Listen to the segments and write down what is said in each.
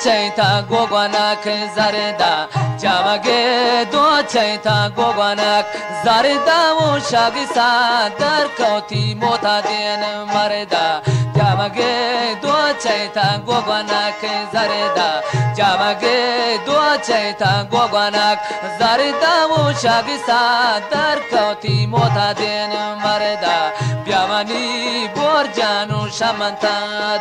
چیتا گوگانک زردا جامگه دو چیتا گوگانک زردا و شاگی در کوتی معتدین مردا جامگه دو چیتا گوگانک زردا جامگه دو چیتا گوگانک زردا و شاگی در کوتی معتدین مردا بیامانی برجانو شمنتا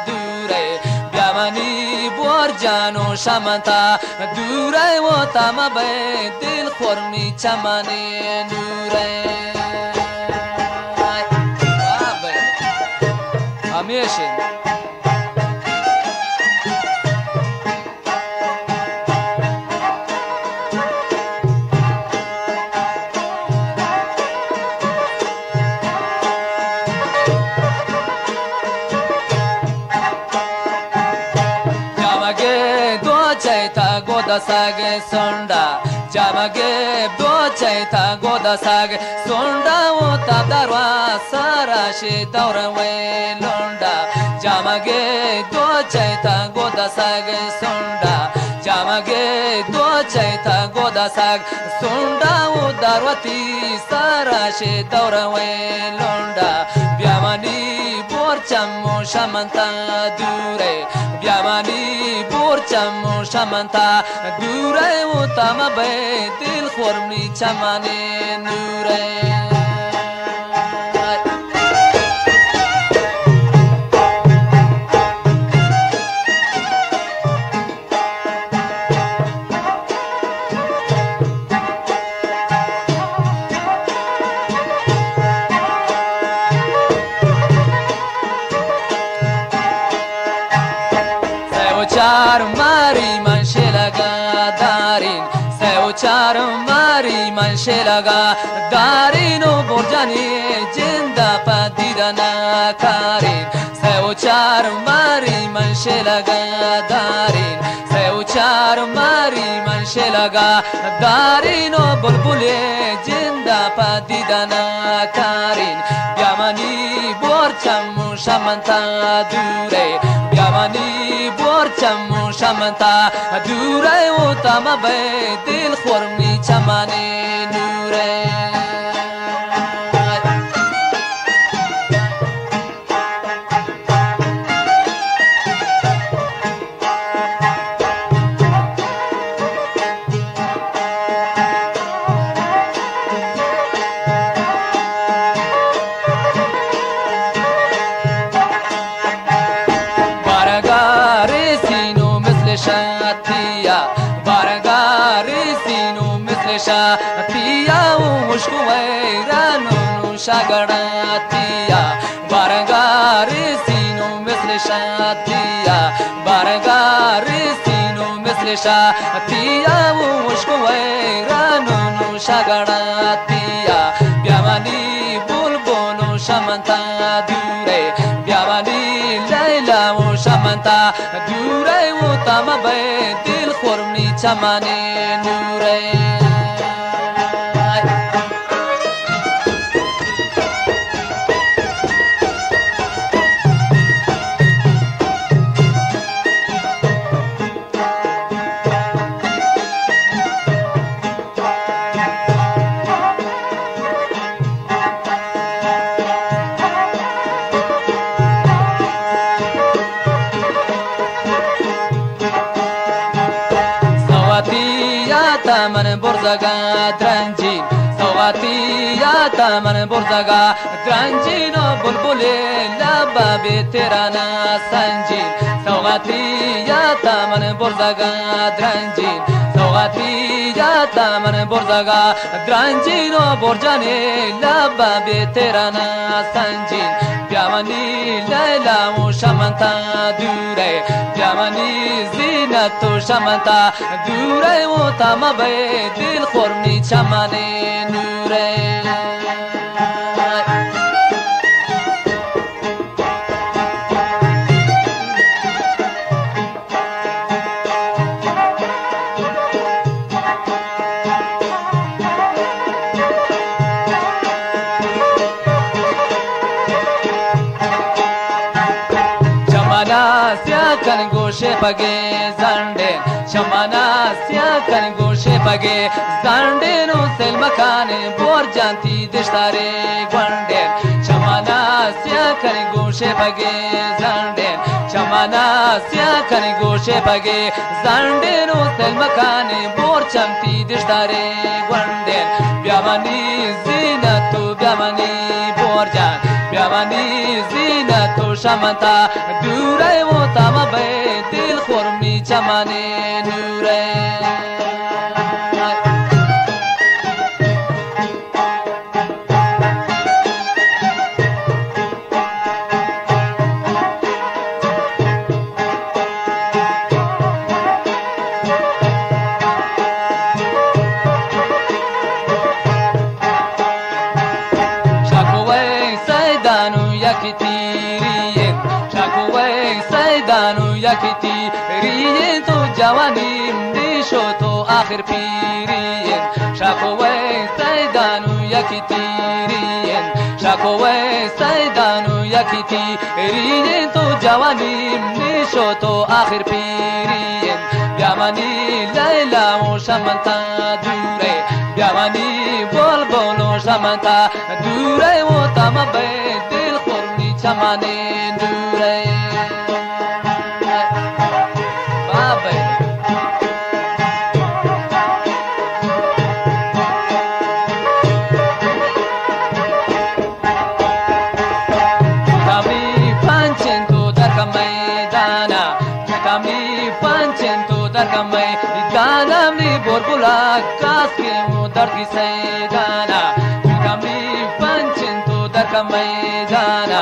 دوره بیامانی برجانو شمنتا دوره و تمام به دل خورمی چمانی نوره همیشه चैता गोदा सागे सोंडा जामगे दो चैता गोदा सागे सोंडा वो तादरवा साराशे दौरवे लोंडा जामगे दो चैता गोदा सागे सोंडा जामगे दो चैता गोदा साग सोंडा वो दारवती साराशे दौरवे लोंडा ब्यामनी बोरचमो शमंता दूरे ब्यामनी बोरचमो शमंता दूरे वो तमा बे दिल खورمی चमने नूरे चार मारी मनशे लगा दारिन चार मारी मनशे लगा दारिनो बोरजानी जिंदा पदीदना कारिन चार मारी मनशे लगा दारिन चार मारी मनशे लगा दारिनो बुलबुले जिंदा पदीदना कारिन ब्यामनी बोरचमो शमंता दूरे ब्यामनी बोरचमो शमंता दूरे वो तमा बे दिल खورمی चमने नूरे شاتيا بارغاري سينو مثل شاتيا ومشكو ويرانو شاغراتيا بارغاري سينو مثل شاتيا بارغاري سينو مثل شاتيا ومشكو ويرانو شاغراتيا بياماني بلبلو شمنتا دوره بياماني ليلى وشمنتا دوره तमा बे दिल खورمی चमने नूरे من برزگا درنجین سواتیا من برزگا درنجین و بلبل لباب تیرانا سنجین سواتیا من برزگا درنجین سواتیا من برزگا درنجین و برجان لباب تیرانا سنجین بیامانی لیلا و شمنتا دوره بیامانی زینت و شمنتا دوره و تما به دل خورمی چمنه نوره kan goshe page zande chamana sya kan goshe page zande no sel makane borjanti deshtare gwande chamana sya kan goshe page zande chamana sya kan goshe page zande no sel makane borjanti deshtare gwande byamani zinatu byamani borjan byamani zinatu shamanta durai wo tamabe dil khormi chamane nure yakitiriye to jawanim disho to akhir piriye shakowe saidanu yakitiriye shakowe saidanu yakitiriye to jawanim disho to akhir piriye byamani laila o shamanta dure byamani bolbol o shamanta dure o tamabe dil khorni chamane dure kaske udar ki saydana kami panchento dar kamai dana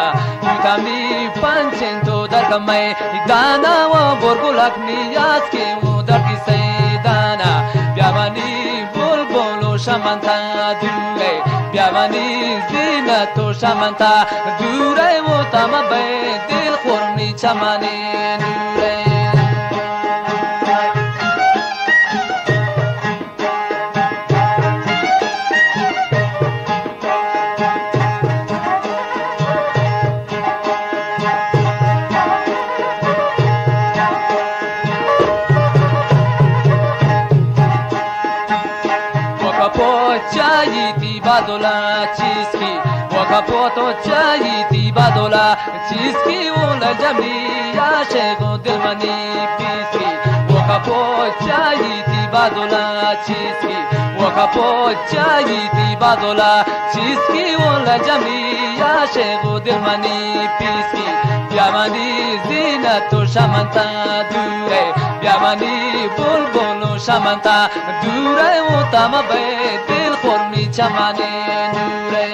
kami panchento dar kamai dana wa borgulak niyas ke udar ki saydana byamani bulbulu shamanta dure byamani zinato shamanta dure wo tamabe dil khorni chamane dure badola chiski wakapoto chayiti badola chiski ula jamia shego dilmani piski wakapo chayiti badola chiski wakapo chayiti badola chiski ula jamia shego dilmani piski byamani zinatu shamanta dure byamani bulbulu shamanta dure utamabe dil khormi chamane nure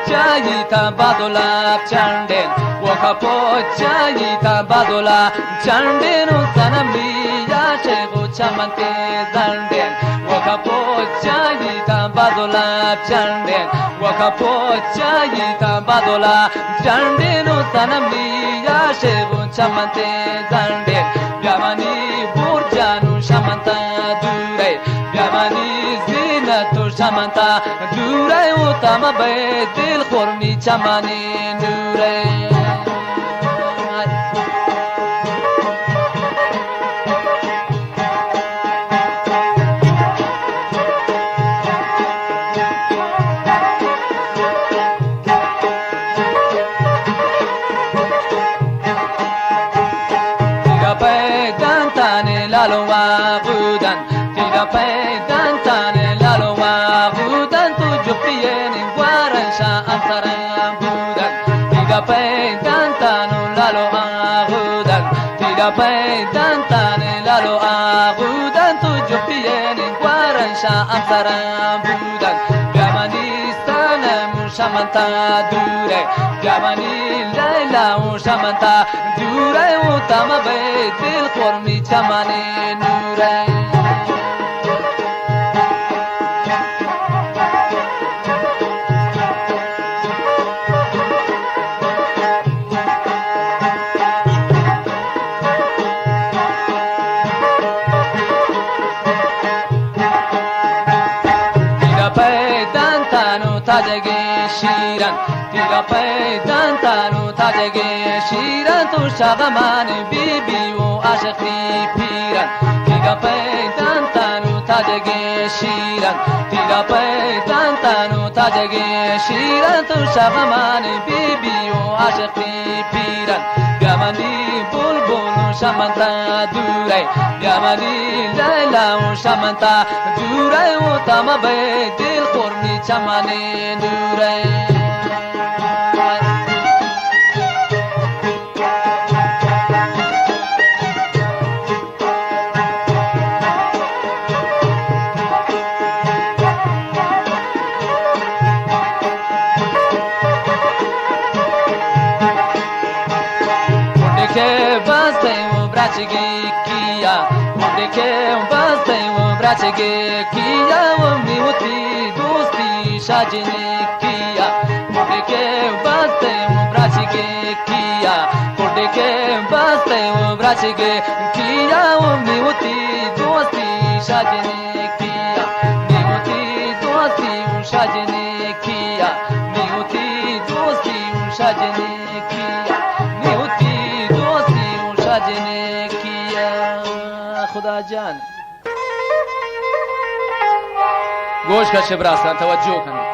Chayita badola chanden wakapo chayita badola chanden sanamli ya shego chamante zanden wakapo chayita badola chanden wakapo chayita badola chanden sanamli ya shego chamante zanden byamani burjanu shamanta dure byamani zinatu shamanta dure utamabe dil khorni chamane dure Amsaram budak byamani sanam shamanta dure byamani laila shamanta dure utamabe dil khormi chamane nure تاجگ شیران تیگا پیدان تانو تاجگ شیران تو شغمان بی بی و عاشقی پیران تیگا پیدان تانو تاجگ شیران تیگا پیدان تانو تاجگ شیران تو شغمان بی بی و عاشقی پیران بیامانی بلبل و شمنتا دوره بیامانی لیلا و شمنتا دوره و تمام به دل خورمی چمن دوره که بسته و برچگی کیا مونده که بسته و برچگی کیا و میوتی دوستی شاجنی کیا مونده که بسته و برچگی کیا مونده که بسته و برچگی کیا و میوتی دوستی شاجنی کیا میوتی دوستی و شاجنی کیا میوتی دوستی و شاجنی کیا جنے کیا خدا جان گوش کا شبراستان توجہ کریں